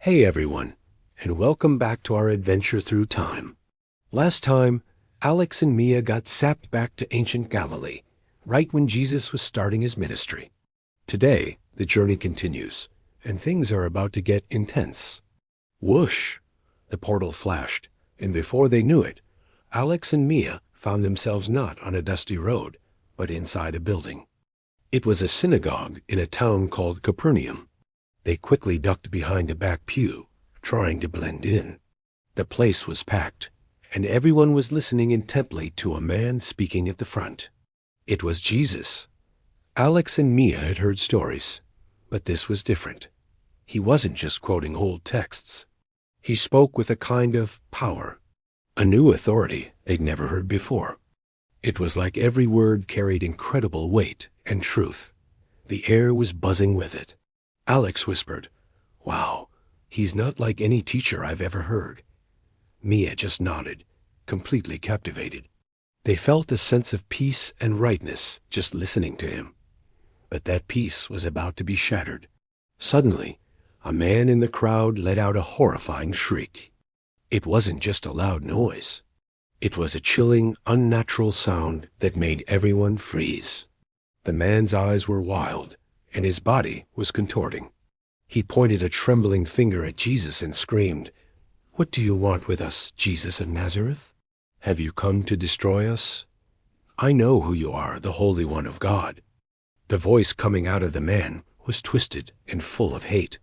Hey everyone, and welcome back to our adventure through time. Last time, Alex and Mia got sapped back to ancient Galilee, right when Jesus was starting his ministry. Today, the journey continues, and things are about to get intense. Whoosh! The portal flashed, and before they knew it, Alex and Mia found themselves not on a dusty road, but inside a building. It was a synagogue in a town called Capernaum. They quickly ducked behind a back pew, trying to blend in. The place was packed, and everyone was listening intently to a man speaking at the front. It was Jesus. Alex and Mia had heard stories, but this was different. He wasn't just quoting old texts. He spoke with a kind of power, a new authority they'd never heard before. It was like every word carried incredible weight and truth. The air was buzzing with it. Alex whispered, "Wow, he's not like any teacher I've ever heard." Mia just nodded, completely captivated. They felt a sense of peace and rightness just listening to him. But that peace was about to be shattered. Suddenly, a man in the crowd let out a horrifying shriek. It wasn't just a loud noise. It was a chilling, unnatural sound that made everyone freeze. The man's eyes were wild, and his body was contorting. He pointed a trembling finger at Jesus and screamed, "What do you want with us, Jesus of Nazareth? Have you come to destroy us? I know who you are, the Holy One of God." The voice coming out of the man was twisted and full of hate.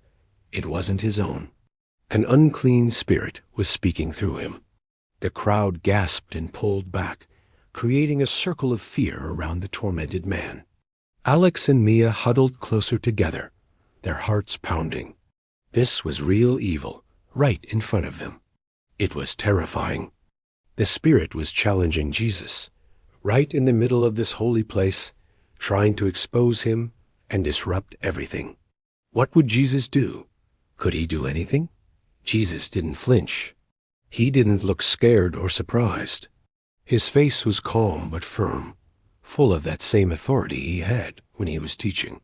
It wasn't his own. An unclean spirit was speaking through him. The crowd gasped and pulled back, creating a circle of fear around the tormented man. Alex and Mia huddled closer together, their hearts pounding. This was real evil, right in front of them. It was terrifying. The spirit was challenging Jesus, right in the middle of this holy place, trying to expose him and disrupt everything. What would Jesus do? Could he do anything? Jesus didn't flinch. He didn't look scared or surprised. His face was calm but firm, full of that same authority he had when he was teaching.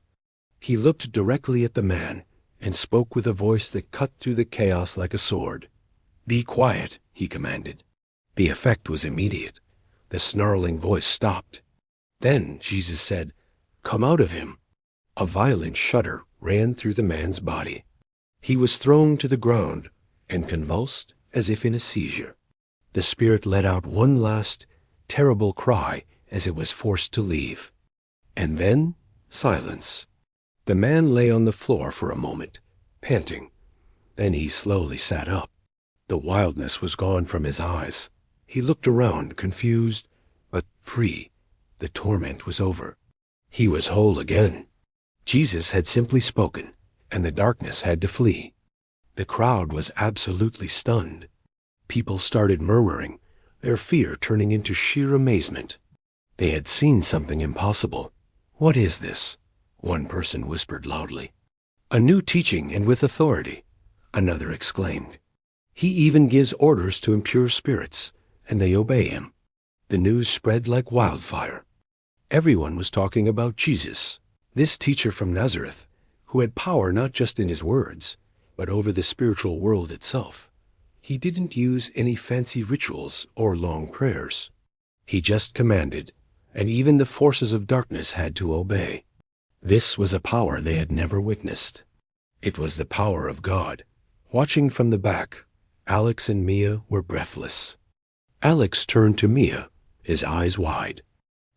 He looked directly at the man and spoke with a voice that cut through the chaos like a sword. "Be quiet," he commanded. The effect was immediate. The snarling voice stopped. Then Jesus said, "Come out of him." A violent shudder ran through the man's body. He was thrown to the ground and convulsed as if in a seizure. The spirit let out one last, terrible cry as it was forced to leave. And then, silence. The man lay on the floor for a moment, panting. Then he slowly sat up. The wildness was gone from his eyes. He looked around, confused, but free. The torment was over. He was whole again. Jesus had simply spoken, and the darkness had to flee. The crowd was absolutely stunned. People started murmuring, their fear turning into sheer amazement. They had seen something impossible. "What is this?" one person whispered loudly. "A new teaching and with authority," another exclaimed. "He even gives orders to impure spirits, and they obey him." The news spread like wildfire. Everyone was talking about Jesus, this teacher from Nazareth, who had power not just in his words, but over the spiritual world itself. He didn't use any fancy rituals or long prayers. He just commanded, and even the forces of darkness had to obey. This was a power they had never witnessed. It was the power of God. Watching from the back, Alex and Mia were breathless. Alex turned to Mia, his eyes wide.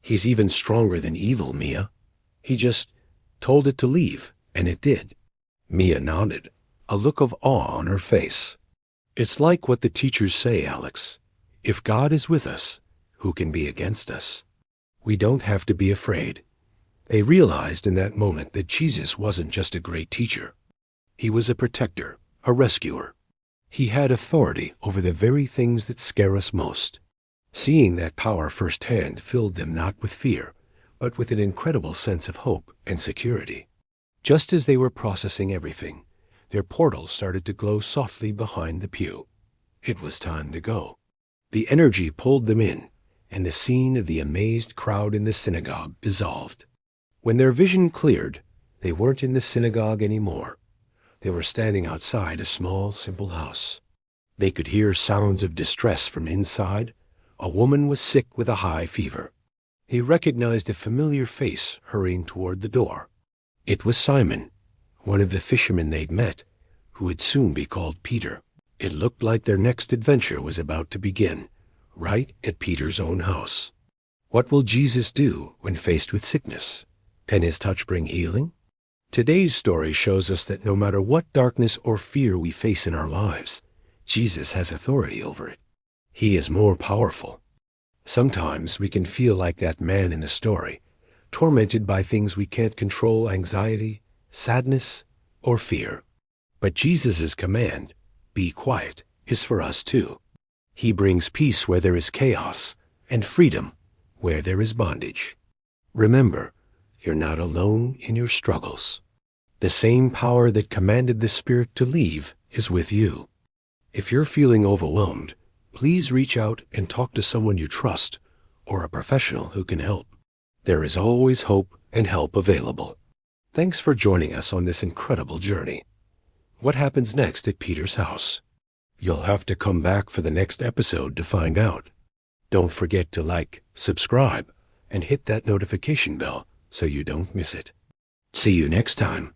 "He's even stronger than evil, Mia. He just told it to leave, and it did." Mia nodded, a look of awe on her face. "It's like what the teachers say, Alex. If God is with us, who can be against us? We don't have to be afraid." They realized in that moment that Jesus wasn't just a great teacher. He was a protector, a rescuer. He had authority over the very things that scare us most. Seeing that power firsthand filled them not with fear, but with an incredible sense of hope and security. Just as they were processing everything, their portal started to glow softly behind the pew. It was time to go. The energy pulled them in, and the scene of the amazed crowd in the synagogue dissolved. When their vision cleared, they weren't in the synagogue anymore. They were standing outside a small, simple house. They could hear sounds of distress from inside. A woman was sick with a high fever. He recognized a familiar face hurrying toward the door. It was Simon, one of the fishermen they'd met, who would soon be called Peter. It looked like their next adventure was about to begin, right at Peter's own house. What will Jesus do when faced with sickness? Can his touch bring healing? Today's story shows us that no matter what darkness or fear we face in our lives, Jesus has authority over it. He is more powerful. Sometimes we can feel like that man in the story, tormented by things we can't control, anxiety, sadness, or fear. But Jesus' command, "Be quiet," is for us too. He brings peace where there is chaos and freedom where there is bondage. Remember, you're not alone in your struggles. The same power that commanded the Spirit to leave is with you. If you're feeling overwhelmed, please reach out and talk to someone you trust or a professional who can help. There is always hope and help available. Thanks for joining us on this incredible journey. What happens next at Peter's house? You'll have to come back for the next episode to find out. Don't forget to like, subscribe, and hit that notification bell so you don't miss it. See you next time.